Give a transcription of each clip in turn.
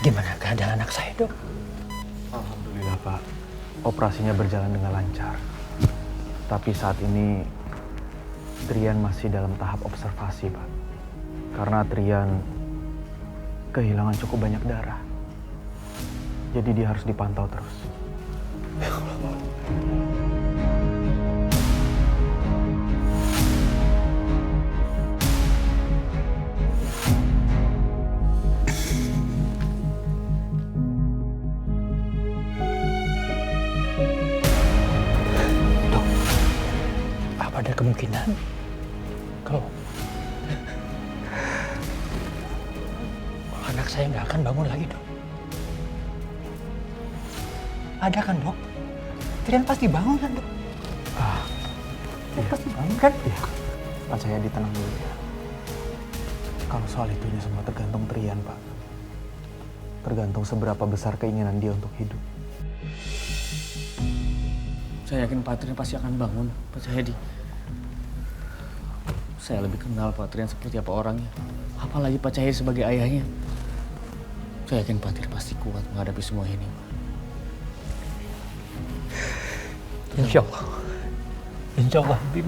Gimana keadaan anak saya, Dok? Alhamdulillah, Pak. Operasinya berjalan dengan lancar. Tapi saat ini Trian masih dalam tahap observasi, Pak. Karena Trian kehilangan cukup banyak darah. Jadi dia harus dipantau terus. Ya Allah. Dok, apa ada kemungkinan kalau anak saya nggak akan bangun lagi, Dok? Ada kan, Dok? Trian pasti bangun kan, Dok? Iya. Pasti bangun kan? Iya. Pak Cahyadi tenang dulu ya. Kalau soal itunya semua tergantung Trian, Pak. Tergantung seberapa besar keinginan dia untuk hidup. Saya yakin Pak Trian pasti akan bangun, Pak Cahyadi. Saya lebih kenal Pak Trian seperti apa orangnya. Apalagi Pak Cahyadi sebagai ayahnya. Saya yakin Pak Trian pasti kuat menghadapi semua ini. Insya Allah. Insya Allah, Bim.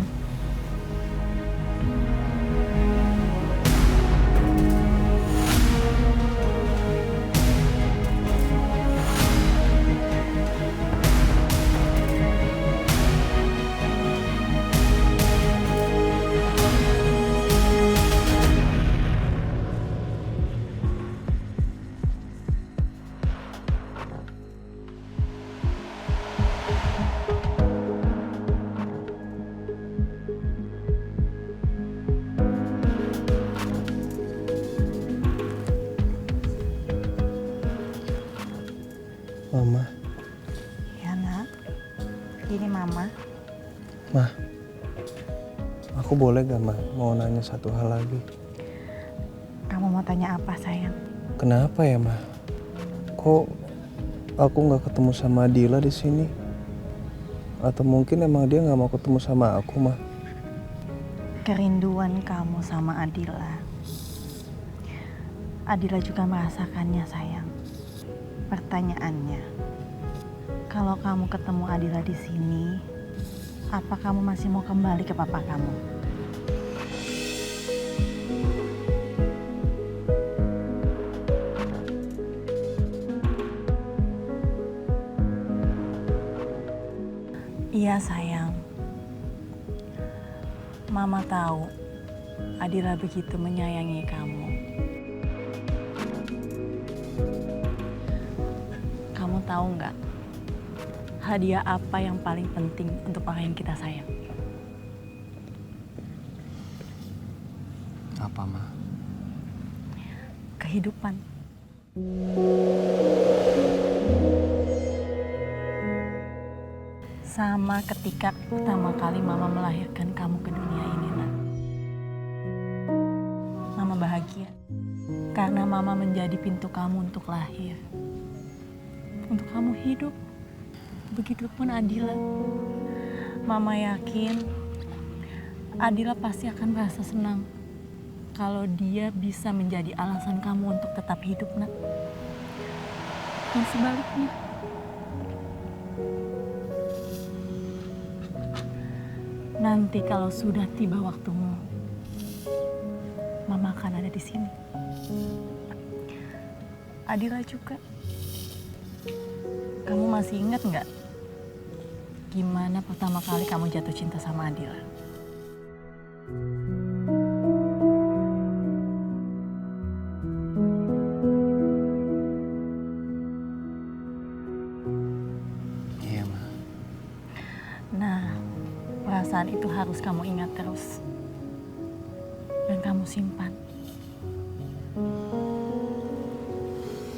Mama, Ya nak, ini mama. Ma, aku boleh gak, Ma, mau nanya satu hal lagi? Kamu mau tanya apa sayang? Kenapa ya, Ma? Kok aku nggak ketemu sama Adila di sini? Atau mungkin emang dia nggak mau ketemu sama aku, Ma? Kerinduan kamu sama Adila. Adila juga merasakannya sayang. Pertanyaannya, kalau kamu ketemu Adila di sini, apa kamu masih mau kembali ke papa kamu? Iya sayang. Mama tahu Adila begitu menyayangi kamu. Kamu tahu nggak, hadiah apa yang paling penting untuk orang yang kita sayang? Apa, Ma? Kehidupan. Sama ketika pertama kali Mama melahirkan kamu ke dunia ini, nak. Mama bahagia karena Mama menjadi pintu kamu untuk lahir, untuk kamu hidup. Begitupun Adila. Mama yakin Adila pasti akan merasa senang kalau dia bisa menjadi alasan kamu untuk tetap hidup, nak. Dan sebaliknya, nanti kalau sudah tiba waktumu, Mama akan ada di sini. Adila juga. Kamu masih ingat nggak gimana pertama kali kamu jatuh cinta sama Adila? Iya, Ma. Nah, perasaan itu harus kamu ingat terus. Dan kamu simpan.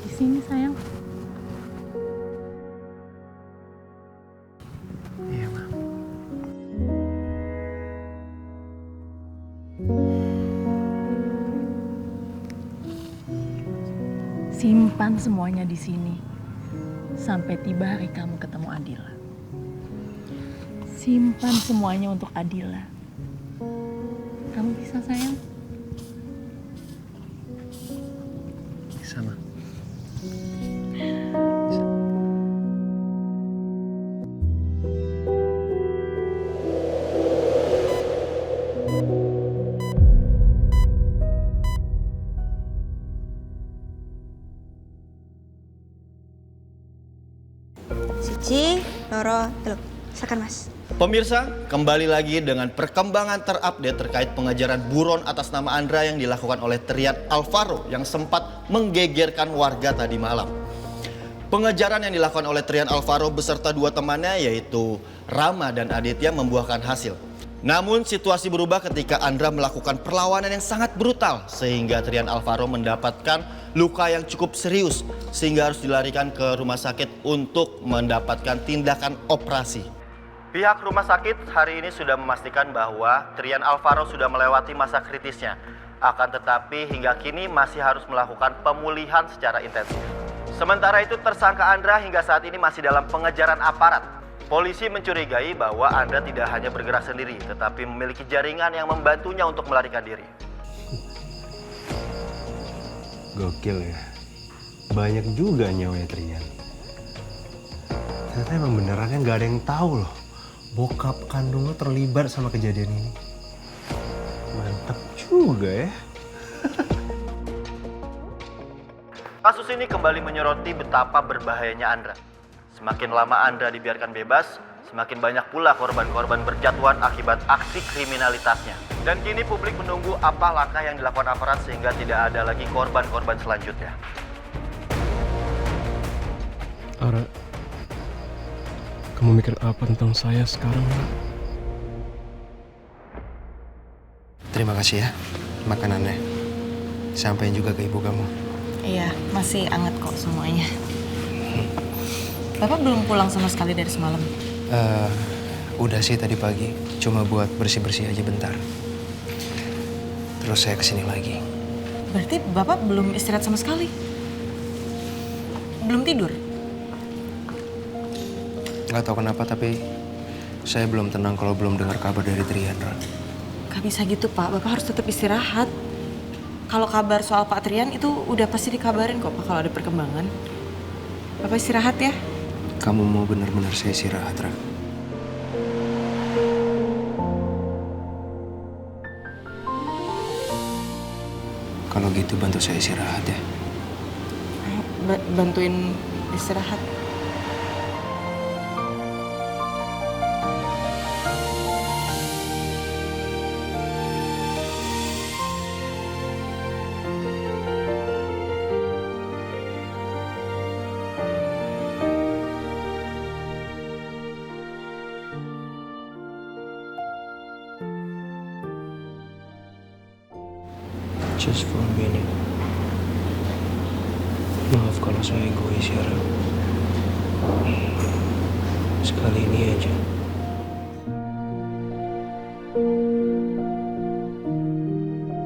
Di sini, sayang. Iya, Ma. Simpan semuanya di sini. Sampai tiba hari kamu ketemu Adila. Simpan semuanya untuk Adila. Kamu bisa, sayang? Bisa, Ma. Cici, Roro, teluk. Silakan Mas. Pemirsa, kembali lagi dengan perkembangan terupdate terkait pengejaran buron atas nama Andra yang dilakukan oleh Trian Alvaro yang sempat menggegerkan warga tadi malam. Pengejaran yang dilakukan oleh Trian Alvaro beserta dua temannya yaitu Rama dan Aditya membuahkan hasil. Namun situasi berubah ketika Andra melakukan perlawanan yang sangat brutal sehingga Trian Alvaro mendapatkan luka yang cukup serius sehingga harus dilarikan ke rumah sakit untuk mendapatkan tindakan operasi. Pihak rumah sakit hari ini sudah memastikan bahwa Trian Alvaro sudah melewati masa kritisnya. Akan tetapi hingga kini masih harus melakukan pemulihan secara intensif. Sementara itu tersangka Andra hingga saat ini masih dalam pengejaran aparat. Polisi mencurigai bahwa Andra tidak hanya bergerak sendiri, tetapi memiliki jaringan yang membantunya untuk melarikan diri. Gokil ya. Banyak juga nyawanya Trian. Ternyata emang benerannya nggak ada yang tahu loh. Bokap kandung lo terlibat sama kejadian ini. Mantap juga ya. Kasus ini kembali menyoroti betapa berbahayanya Andra. Semakin lama Andra dibiarkan bebas, semakin banyak pula korban-korban berjatuhan akibat aksi kriminalitasnya. Dan kini publik menunggu apa langkah yang dilakukan aparat sehingga tidak ada lagi korban-korban selanjutnya. Ara, kamu mikir apa tentang saya sekarang, Ara? Terima kasih ya makanannya. Sampaikan juga ke ibu kamu. Iya, masih anget kok semuanya. Bapak belum pulang sama sekali dari semalam? Udah sih tadi pagi. Cuma buat bersih-bersih aja bentar. Terus saya kesini lagi. Berarti Bapak belum istirahat sama sekali? Belum tidur? Nggak tahu kenapa tapi saya belum tenang kalau belum dengar kabar dari Trian, Ron. Gak bisa gitu Pak, Bapak harus tetap istirahat. Kalau kabar soal Pak Trian itu udah pasti dikabarin kok Pak kalau ada perkembangan. Bapak istirahat ya. Kamu mau benar-benar saya istirahat, Ra? Kalau gitu bantu saya istirahat ya. Bantuin istirahat. Just for a minute. Maaf kalau saya egois ya, Ra. Sekali ini aja.